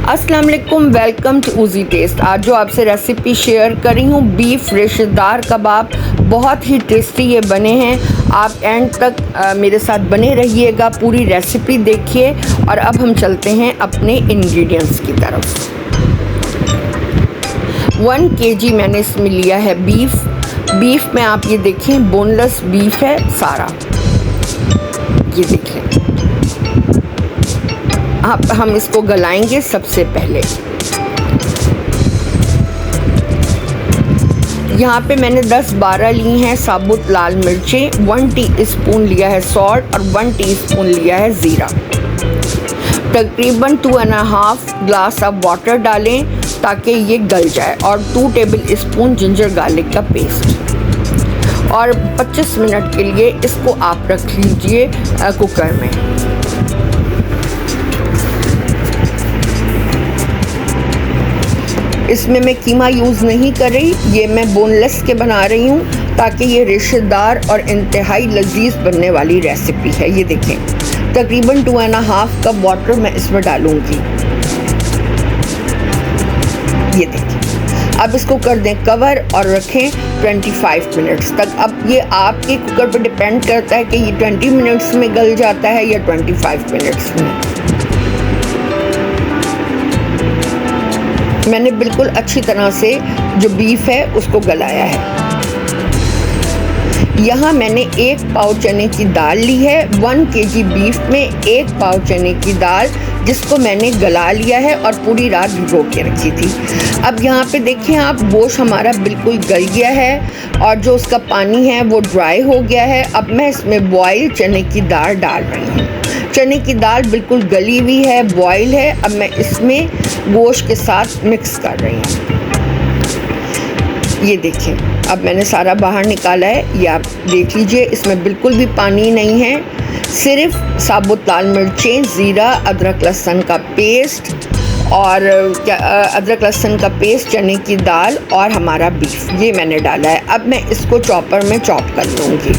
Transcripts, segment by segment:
अस्सलाम वालेकुम, welcome to Uzi test. आज जो आपसे रेसिपी शेयर कर रही हूँ बीफ रेशेदार कबाब, बहुत ही टेस्टी ये बने हैं। आप एंड तक मेरे साथ बने रहिएगा, पूरी रेसिपी देखिए। और अब हम चलते हैं अपने इंग्रेडिएंट्स की तरफ। 1 kg मैंने इसमें लिया है बीफ में आप ये देखें बोनलेस बीफ है सारा, ये देखें। अब हम इसको गलाएंगे। सबसे पहले यहाँ पे मैंने 10-12 ली हैं साबुत लाल मिर्चें, 1 टीस्पून लिया है सॉल्ट और 1 टीस्पून लिया है ज़ीरा। तकरीबन 2.5 ग्लास आप वाटर डालें ताकि ये गल जाए, और 2 टेबल स्पून जिंजर गार्लिक का पेस्ट। और 25 मिनट के लिए इसको आप रख लीजिए कुकर में। इसमें मैं कीमा यूज़ नहीं कर रही, ये मैं बोनलेस के बना रही हूँ ताकि ये रेशेदार और इंतहाई लजीज बनने वाली रेसिपी है। ये देखें, तकरीबन 2.5 कप वाटर मैं इसमें डालूँगी। ये देखें, अब इसको कर दें कवर और रखें 25 मिनट्स तक। अब ये आपके कुकर पर डिपेंड करता है कि ये 20 मिनट्स में गल जाता है या 25 मिनट्स में। मैंने बिल्कुल अच्छी तरह से जो बीफ है उसको गलाया है। यहाँ मैंने 1 पाव चने की दाल ली है। 1 kg बीफ में 1 पाव चने की दाल, जिसको मैंने गला लिया है और पूरी रात भिगो के रखी थी। अब यहाँ पे देखें आप, गोश्त हमारा बिल्कुल गल गया है और जो उसका पानी है वो ड्राई हो गया है। अब मैं इसमें बॉयल चने की दाल डाल रही हूँ। चने की दाल बिल्कुल गली हुई है, बॉयल है। अब मैं इसमें गोश्त के साथ मिक्स कर रही हूँ। ये देखें, अब मैंने सारा बाहर निकाला है, ये आप देख लीजिए। इसमें बिल्कुल भी पानी नहीं है, सिर्फ साबुत लाल मिर्चें, ज़ीरा, अदरक लहसुन का पेस्ट और अदरक लहसुन का पेस्ट, चने की दाल और हमारा बीफ, ये मैंने डाला है। अब मैं इसको चॉपर में चॉप कर लूँगी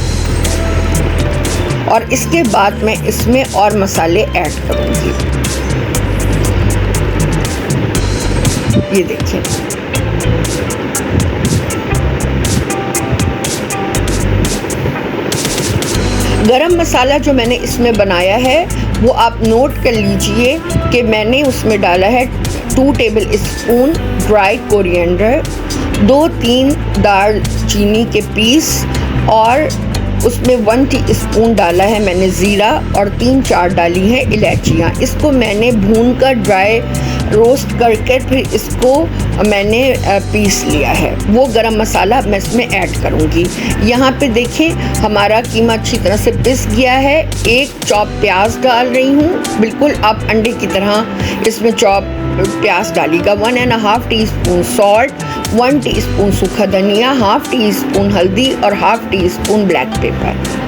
और इसके बाद मैं इसमें और मसाले ऐड करूँगी। ये देखिए, गरम मसाला जो मैंने इसमें बनाया है वो आप नोट कर लीजिए कि मैंने उसमें डाला है 2 टेबल स्पून ड्राई कोरिएंडर, 2-3 दालचीनी के पीस, और उसमें 1 टीस्पून डाला है मैंने ज़ीरा और 3-4 डाली हैं इलायचियाँ। इसको मैंने भूनकर ड्राई रोस्ट करके फिर इसको मैंने पीस लिया है। वो गरम मसाला मैं इसमें ऐड करूँगी। यहाँ पे देखें, हमारा कीमा अच्छी तरह से पिस गया है। 1 चॉप प्याज डाल रही हूँ, बिल्कुल आप अंडे की तरह इसमें चॉप प्याज डालिएगा। 1.5 टीस्पून सॉल्ट, 1 टीस्पून सूखा धनिया, 1/2 टीस्पून हल्दी और 1/2 टीस्पून ब्लैक पेपर।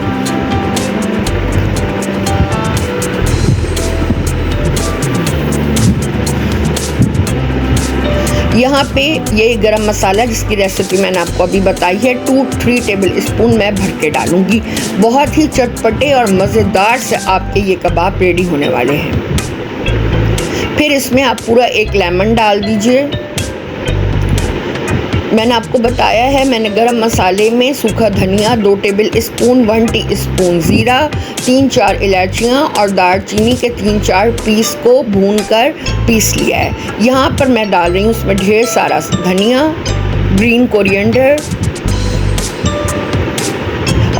यहाँ पे ये गरम मसाला जिसकी रेसिपी मैंने आपको अभी बताई है 2-3 टेबल स्पून मैं भर के डालूँगी। बहुत ही चटपटे और मज़ेदार से आपके ये कबाब रेडी होने वाले हैं। फिर इसमें आप पूरा 1 लेमन डाल दीजिए। मैंने आपको बताया है, मैंने गरम मसाले में सूखा धनिया 2 टेबल स्पून, 1 टीस्पून ज़ीरा, 3-4 इलायचियाँ और दालचीनी के 3-4 पीस को भूनकर पीस लिया है। यहाँ पर मैं डाल रही हूँ उसमें ढेर सारा धनिया, ग्रीन कोरिएंडर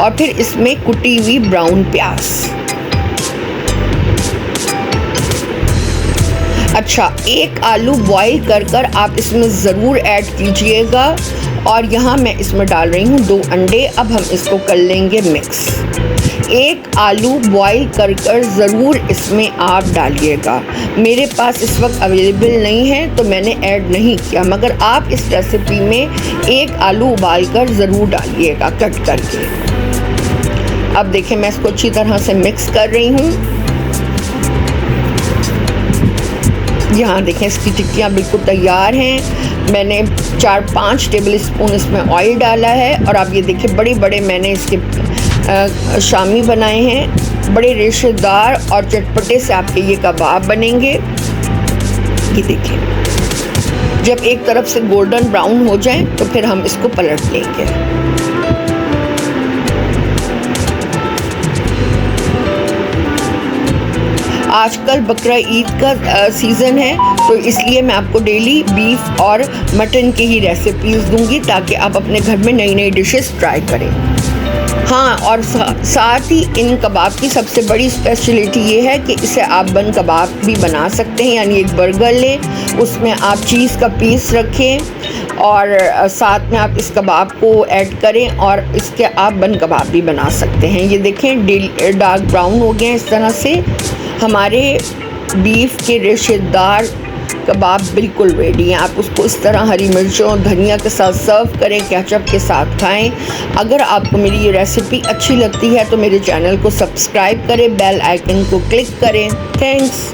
और फिर इसमें कुटी हुई ब्राउन प्याज। अच्छा, 1 आलू बॉईल कर आप इसमें ज़रूर ऐड कीजिएगा। और यहाँ मैं इसमें डाल रही हूँ 2 अंडे। अब हम इसको कर लेंगे मिक्स। 1 आलू बॉईल कर ज़रूर इसमें आप डालिएगा। मेरे पास इस वक्त अवेलेबल नहीं है तो मैंने ऐड नहीं किया, मगर आप इस रेसिपी में 1 आलू उबाल कर ज़रूर डालिएगा कट करके। अब देखें, मैं इसको अच्छी तरह से मिक्स कर रही हूँ। यहाँ देखें, इसकी टिक्कियाँ बिल्कुल तैयार हैं। मैंने 4-5 टेबल स्पून इसमें ऑयल डाला है और आप ये देखिए, बड़े बड़े मैंने इसके शामी बनाए हैं। बड़े रेशेदार और चटपटे से आपके ये कबाब बनेंगे। ये देखिए, जब एक तरफ से गोल्डन ब्राउन हो जाए तो फिर हम इसको पलट लेंगे। आजकल बकरा ईद का सीज़न है, तो इसलिए मैं आपको डेली बीफ और मटन की ही रेसिपीज़ दूंगी ताकि आप अपने घर में नई नई डिशेस ट्राई करें। हाँ, और साथ ही इन कबाब की सबसे बड़ी स्पेशलिटी ये है कि इसे आप बन कबाब भी बना सकते हैं, यानी एक बर्गर लें, उसमें आप चीज़ का पीस रखें और साथ में आप इस कबाब को ऐड करें और इसके आप बन कबाब भी बना सकते हैं। ये देखें, डार्क ब्राउन हो गए हैं इस तरह से। हमारे बीफ के रेशेदार कबाब बिल्कुल रेडी हैं। आप उसको इस तरह हरी मिर्चों और धनिया के साथ सर्व करें, केचप के साथ खाएं। अगर आपको मेरी ये रेसिपी अच्छी लगती है तो मेरे चैनल को सब्सक्राइब करें, बेल आइकन को क्लिक करें। थैंक्स।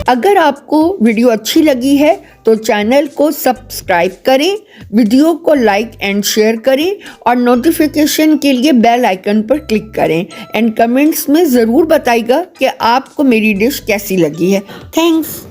अगर आपको वीडियो अच्छी लगी है तो चैनल को सब्सक्राइब करें, वीडियो को लाइक एंड शेयर करें और नोटिफिकेशन के लिए बेल आइकन पर क्लिक करें एंड कमेंट्स में ज़रूर बताइएगा कि आपको मेरी डिश कैसी लगी है। थैंक्स।